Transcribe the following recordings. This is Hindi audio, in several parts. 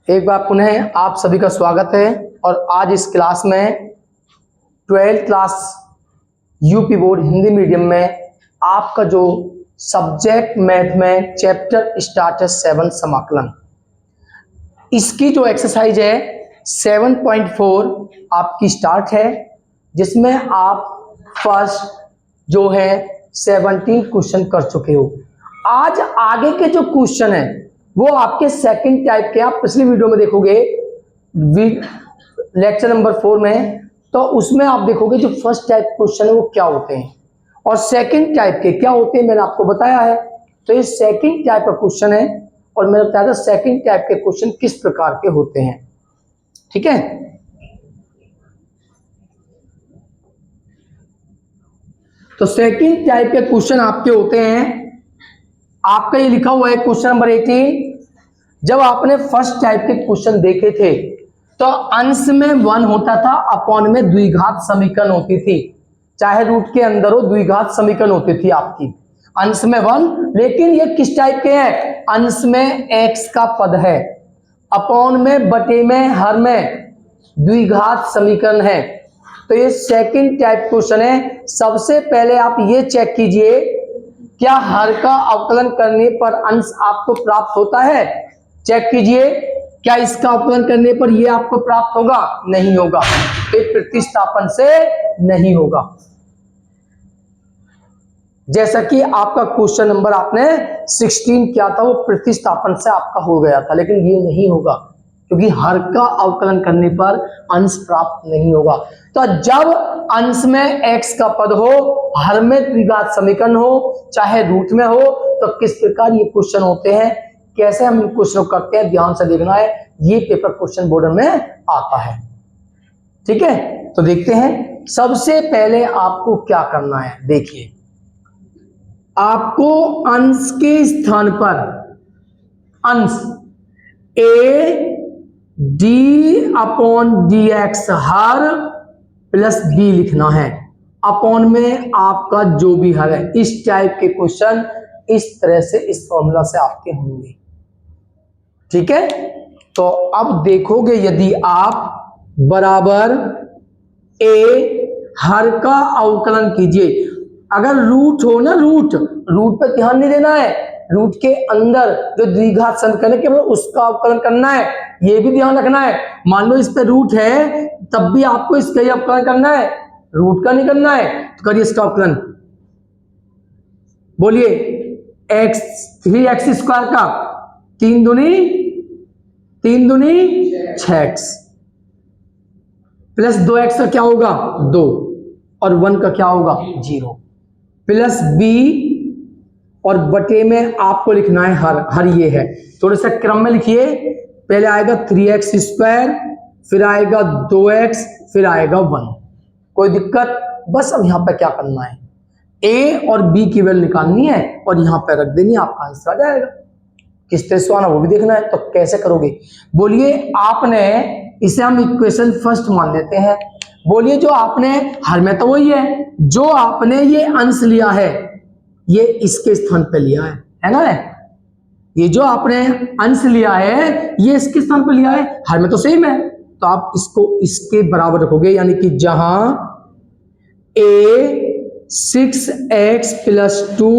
एक बार पुनः आप सभी का स्वागत है। और आज इस क्लास में 12th class UP board Hindi medium में आपका जो सब्जेक्ट मैथ में चैप्टर स्टार्ट है 7 समाकलन, इसकी जो एक्सरसाइज है 7.4 आपकी स्टार्ट है, जिसमें आप फर्स्ट जो है 17 क्वेश्चन कर चुके हो। आज आगे के जो क्वेश्चन है वो आपके सेकंड टाइप के, आप पिछली वीडियो में देखोगे लेक्चर नंबर 4 में, तो उसमें आप देखोगे जो फर्स्ट टाइप क्वेश्चन है वो क्या होते हैं और सेकंड टाइप के क्या होते हैं, मैंने आपको बताया है। तो ये सेकंड टाइप का क्वेश्चन है और मैंने बताया था सेकंड टाइप के क्वेश्चन किस प्रकार के होते हैं। ठीक है, तो सेकंड टाइप के क्वेश्चन आपके होते हैं, आपका ये लिखा हुआ है क्वेश्चन नंबर 18। जब आपने फर्स्ट टाइप के क्वेश्चन देखे थे तो अंश में 1 होता था, अपॉन में द्विघात समीकरण होती थी, चाहे रूट के अंदर हो द्विघात समीकरण होती थी आपकी, अंश में 1। लेकिन ये किस टाइप के हैं? अंश में x का पद है, अपॉन में बटे में हर में द्विघात समीकरण है। तो ये सेकंड टाइप क्वेश्चन है। सबसे पहले आप ये चेक कीजिए, क्या हर का अवकलन करने पर अंश आपको प्राप्त होता है? चेक कीजिए, क्या इसका अवकलन करने पर ये आपको प्राप्त होगा? नहीं होगा, तो प्रतिस्थापन से नहीं होगा। जैसा कि आपका क्वेश्चन नंबर आपने 16 किया था, वो प्रतिस्थापन से आपका हो गया था, लेकिन ये नहीं होगा क्योंकि हर का अवकलन करने पर अंश प्राप्त नहीं होगा। तो जब अंश में x का पद हो, हर में द्विघात समीकरण हो, चाहे रूट में हो, तो किस प्रकार ये क्वेश्चन होते हैं, कैसे हम क्वेश्चन करते हैं, ध्यान से देखना है। ये पेपर क्वेश्चन बोर्ड में आता है। ठीक है, तो देखते हैं। सबसे पहले आपको क्या करना है, देखिए, आपको अंश के स्थान पर अंश a d upon d x हर प्लस बी लिखना है, अपॉन में आपका जो भी हर है। इस टाइप के क्वेश्चन इस तरह से इस फॉर्मूला से आपके होंगे। ठीक है, तो अब देखोगे, यदि आप बराबर a हर का अवकलन कीजिए, अगर रूट हो ना, रूट पे ध्यान नहीं देना है, रूट के अंदर जो द्विघात समीकरण है केवल उसका अवकलन करना है, ये भी ध्यान रखना है। मान लो इस पे रूट है तब भी आपको इसका ही अवकलन करना है, रूट का नहीं करना है। तो करिए इसका अवकलन, बोलिए x 3x स्क्वायर का 3 दूनी 6x प्लस 2x का क्या होगा 2 और 1 का क्या होगा 0 प्लस b और बटे में आपको लिखना है हर ये है। थोड़ा सा क्रम में लिखिए, पहले आएगा 3x स्क्वायर, फिर आएगा 2x, फिर आएगा 1। कोई दिक्कत? बस अब यहां पर क्या करना है, a और b की वैल्यू निकालनी है और यहां पर रख देनी है, आपका आंसर आ जाएगा। किस तरह से आना वो भी देखना है, तो कैसे करोगे? बोलिए, आपने इसे हम इक्वेशन फर्स्ट मान लेते हैं। बोलिए, जो आपने हर में तो वही है, जो आपने ये अंश लिया है ये इसके स्थान पे लिया है ना? ये जो आपने अंश लिया है ये इसके स्थान पे लिया है, हर में तो सेम है, तो आप इसको इसके बराबर रखोगे, यानी कि जहां a 6x plus 2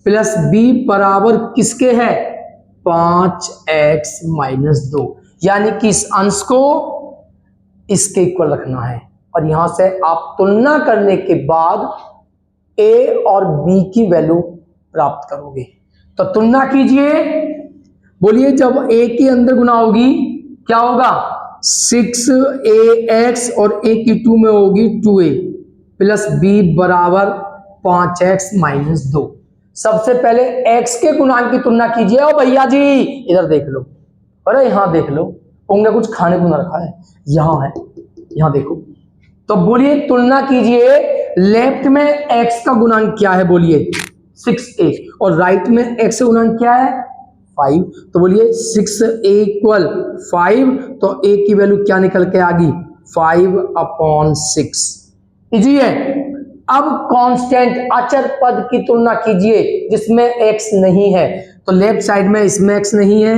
plus b बराबर किसके है 5x माइनस 2, यानी कि इस अंश को इसके इक्वल रखना है। और यहां से आप तुलना करने के बाद a और b की वैल्यू प्राप्त करोगे। तो तुलना कीजिए, बोलिए, जब a के अंदर गुना होगी क्या होगा 6ax और a की 2 में होगी 2a प्लस b बराबर 5x माइनस 2। सबसे पहले x के गुणांक की तुलना कीजिए। और भैया जी इधर देख लो, अरे यहां देख लो, उंगली कुछ खाने को ना रखा है, यहां है, यहां देखो। तो बोलिए तुलना कीजिए, लेफ्ट में x का गुणांक क्या है, बोलिए 6a, और राइट में x का गुणांक क्या है 5। तो बोलिए 6a इक्वल 5, तो a की वैल्यू क्या निकल के आ गई 5/6। इजी है। अब कांस्टेंट अचर पद की तुलना कीजिए जिसमें x नहीं है, तो लेफ्ट साइड में इसमें x नहीं है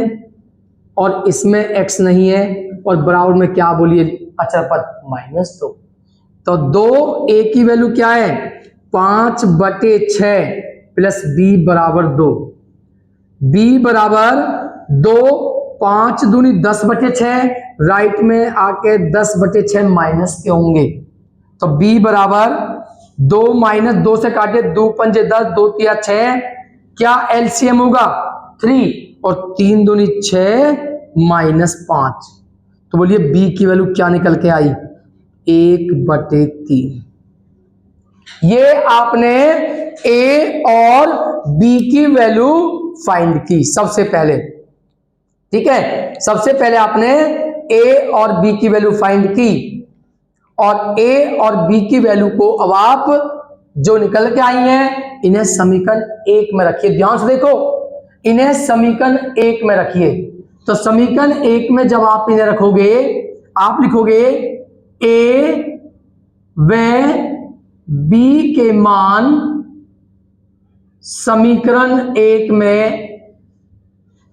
और इसमें x नहीं है और बराबर में क्या बोलिए अचर पद -2। तो 2a की वैल्यू क्या है 5/6 प्लस b बराबर 2। b बराबर 2, 5 दूनी 10/6, राइट में आके 10/6 माइनस के होंगे। तो b बराबर 2 - 2 से काटे 2 पंजे 10, 2 तिया 6, क्या एलसीएम होगा 3 और 3 दूनी 6 -5। तो बोलिए b की वैल्यू क्या निकल के आई 1/3। ये आपने a और b की वैल्यू फाइंड की सबसे पहले, ठीक है। सबसे पहले आपने a और b की वैल्यू फाइंड की और a और b की वैल्यू को अब आप जो निकल के आई हैं इन्हें समीकरण 1 में रखिए। ध्यान से देखो, इन्हें समीकरण 1 में रखिए। तो समीकरण 1 में जब आप इन्हें रखोगे आप लिखोगे a व b के मान समीकरण 1 में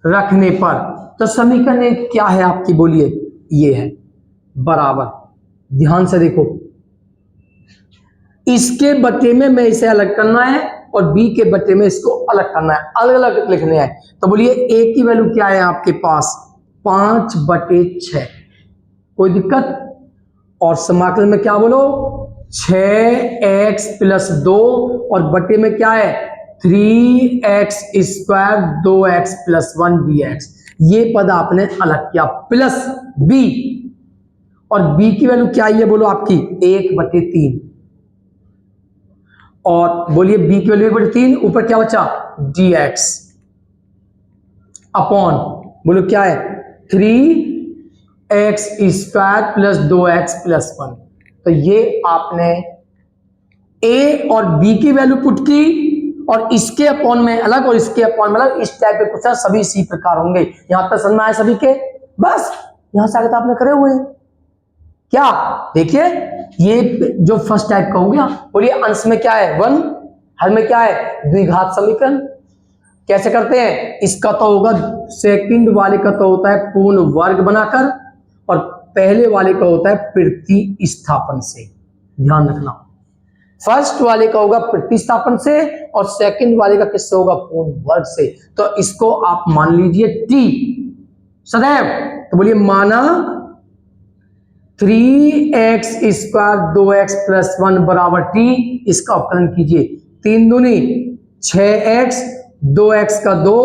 रखने पर, तो समीकरण 1 क्या है आपकी बोलिए, ये है बराबर। ध्यान से देखो, इसके बटे में मैं इसे अलग करना है और b के बटे में इसको अलग करना है, अलग अलग लिखने हैं। तो बोलिए a की वैल्यू क्या है आपके पास 5/6, कोई दिक्कत। और समाकलन में क्या बोलो 6x + 2 और बटे में क्या है 3x², 2x + 1 dx। ये पद आपने अलग किया प्लस b, और b की वैल्यू क्या है बोलो आपकी 1/3। और बोलिए b की वैल्यू 1/3, ऊपर क्या बचा dx अपॉन बोलो क्या है 3x² + 2x + 1। तो ये आपने a और b की वैल्यू पुट की और इसके अपॉन में अलग और इसके अपॉन में अलग। इस टाइप के क्वेश्चन सभी इसी प्रकार होंगे। यहां तक समझ में आए सभी के, बस यहां से आगे तो आपने करे हुए हैं। क्या देखिए, ये जो फर्स्ट टाइप का हो गया। बोलिए अंश में क्या है 1, हर में क्या है द्विघात समीकरण। कैसे करते हैं, इसका तो होगा सेकंड वाले का तो होता है पूर्ण वर्ग बनाकर और पहले वाले का होता है प्रतिस्थापन से। ध्यान रखना, फर्स्ट वाले का होगा प्रतिस्थापन से और सेकंड वाले का किससे होगा पूर्ण वर्ग से। तो इसको आप मान लीजिए t सदैव। तो बोलिए माना 3x² 2x + 1 बराबर t, इसका अवकलन कीजिए। 3 दूनी 6x, 2x का 2,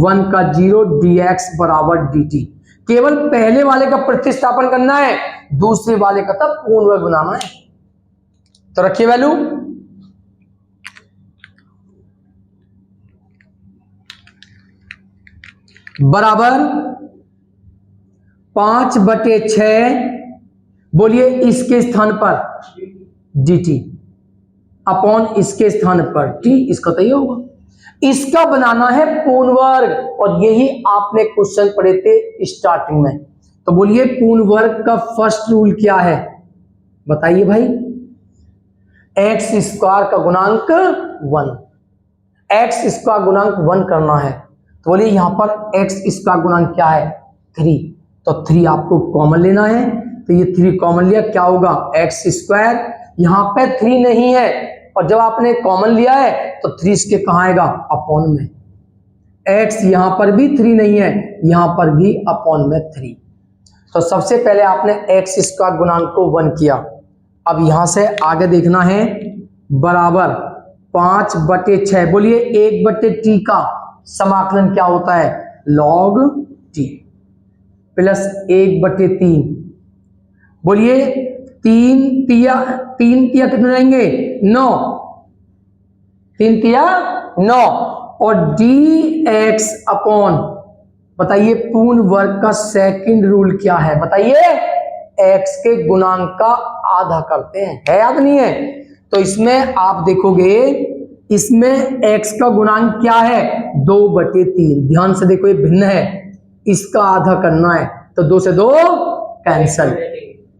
1 का 0 dx बराबर dt। केवल पहले वाले का प्रतिस्थापन करना है, दूसरे वाले का तब पूर्ण वर्ग बनाना है। तो रखिए वैल्यू बराबर 5/6, बोलिए इसके स्थान पर dt अपॉन इसके स्थान पर t, इसका तो ये होगा। इसका बनाना है पूर्ण वर्ग और यही आपने क्वेश्चन पढ़े थे स्टार्टिंग में। तो बोलिए पूर्ण वर्ग का फर्स्ट रूल क्या है बताइए भाई, x² का गुणांक 1, x² गुणांक 1 करना है। तो बोलिए यहां पर x² गुणांक क्या है 3, तो 3 आपको कॉमन लेना है। तो ये 3 कॉमन लिया, क्या होगा x², यहां पे 3 नहीं है और जब आपने कॉमन लिया है तो 3 इसके कहां आएगा अपॉन में। x यहां पर भी 3 नहीं है, यहां पर भी अपॉन में 3। तो सबसे पहले आपने x² गुणांक को 1 किया। अब यहां से आगे देखना है बराबर 5/6, बोलिए 1/t का समाकलन क्या होता है log t प्लस 1/3। बोलिए 3 तिया कितने रहेंगे 9, 3 तिया 9 और dx अपॉन, बताइए पूर्ण वर्ग का सेकंड रूल क्या है बताइए, x के गुणांक का आधा करते हैं, है याद नहीं है। तो इसमें आप देखोगे इसमें x का गुणांक क्या है 2/3। ध्यान से देखो ये भिन्न है, इसका आधा करना है तो 2 से 2 कैंसल।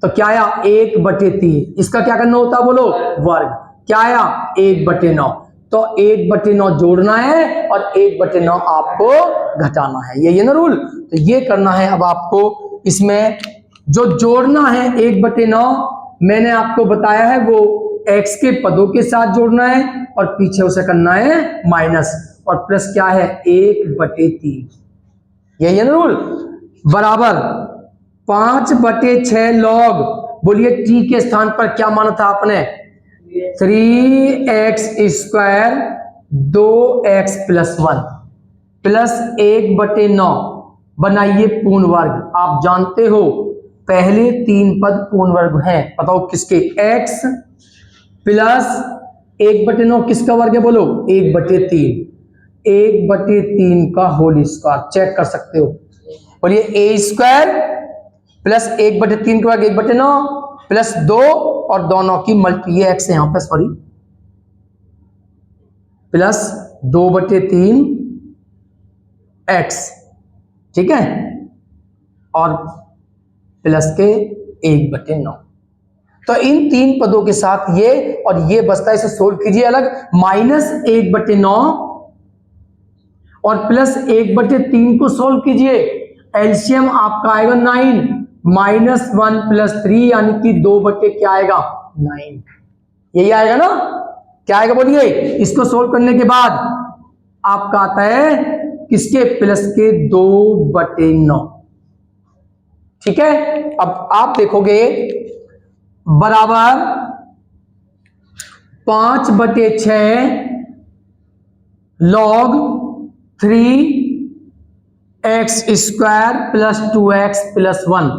तो क्या आया 1/3, इसका क्या करना होता है बोलो वर्ग, क्या आया 1/9। तो 1/9 जोड़ना है और 1/9 आपको घटाना है, ये ना रूल। तो ये करना है अब आपको। इसमें जो जोड़ना है 1/9 मैंने आपको बताया है वो x के पदों के साथ जोड़ना है और पीछे उसे करना है माइनस, और प्लस क्या है 1/3, यही है ना रूल। बराबर 5/6 लॉग, बोलिए t के स्थान पर क्या माना था आपने 3x² 2x + 1 प्लस 1/9 बनाइए पूर्ण वर्ग। आप जानते हो पहले 3 पद पूर्ण वर्ग हैं, बताओ किसके, x प्लस 1/9 किसका वर्ग है बोलो 1/3, 1/3 का होल स्क्वायर, चेक कर सकते हो। बोलिए a² प्लस 1/3 का वर्ग 1/9 प्लस 2 और दोनों की मल्टी, ये x है यहां पे सॉरी, प्लस 2/3 x, ठीक है, और प्लस के 1/9। तो इन 3 पदों के साथ ये और ये बचता है, इसे सोल्व कीजिए अलग, -1/9 और प्लस 1/3 को सोल्व कीजिए, एलसीएम आपका आएगा 9, -1 + 3 यानी कि 2 क्या आएगा 9, यही आएगा ना, क्या आएगा बोलिए। इसको सोल्व करने के बाद आपका आता है किसके, प्लस के 2/9, ठीक है। अब आप देखोगे बराबर 5/6 log 3x² + 2x + 1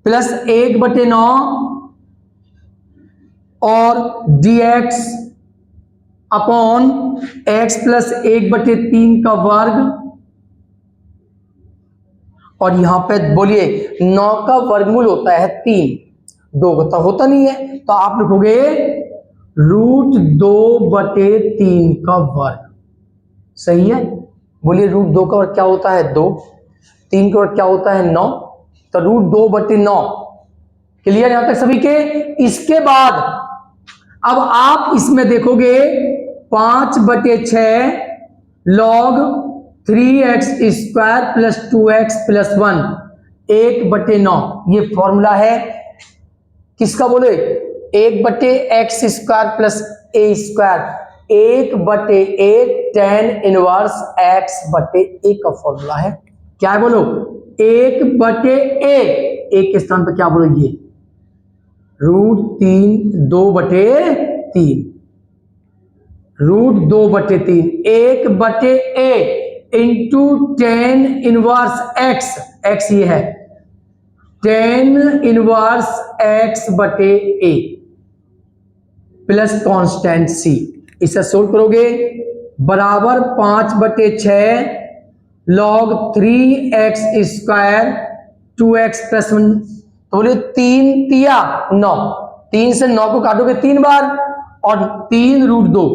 प्लस 1/9 और dx अपॉन x प्लस 1/3 का वर्ग, और यहां पे बोलिए 9 का वर्गमूल होता है 3, 2 का तो होता नहीं है, तो आप लिखोगे √2/3 का वर्ग, सही है। बोलिए √2 का वर्ग क्या होता है 2, 3 का वर्ग क्या होता है 9, तो √2/9, क्लियर यहां तक सभी के। इसके बाद अब आप इसमें देखोगे 5/6 log 3x² + 2x + 1 1/9, ये फॉर्मूला है किसका बोले 1/x² + a², 1/8 tan inverse x/a का फॉर्मूला है, क्या है बोलो 1/a, एक के स्थान पर क्या बोलो ये √3 2/3, √2/3 1/a into tan inverse x ये है tan inverse x/a plus constant c, इसे सोल्व करोगे बराबर 5/6 log 3x² 2x + 1, तो बोले 3 तिया 9, 3 से 9 को काटोगे 3 बार और 3 √2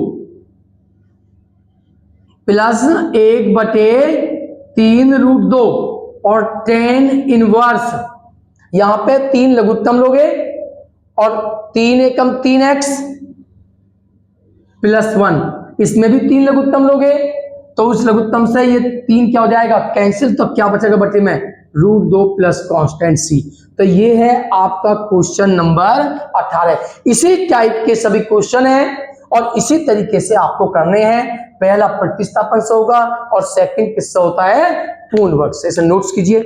प्लस 1/3 √2 और tan इनवर्स, यहां पे 3 लघुत्तम लोगे और 3 एकम 3x + 1, इसमें भी 3 लघुत्तम लोगे तो उस लघुत्तम से ये 3 क्या हो जाएगा कैंसिल, तो क्या बचेगा बटे में √2 प्लस कांस्टेंट c। तो ये है आपका क्वेश्चन नंबर 18। इसी टाइप के सभी क्वेश्चन हैं और इसी तरीके से आपको करने हैं। पहला प्रतिस्थापन से होगा और सेकंड किससे होता है पूर्ण वर्ग से, इसे नोट्स कीजिए।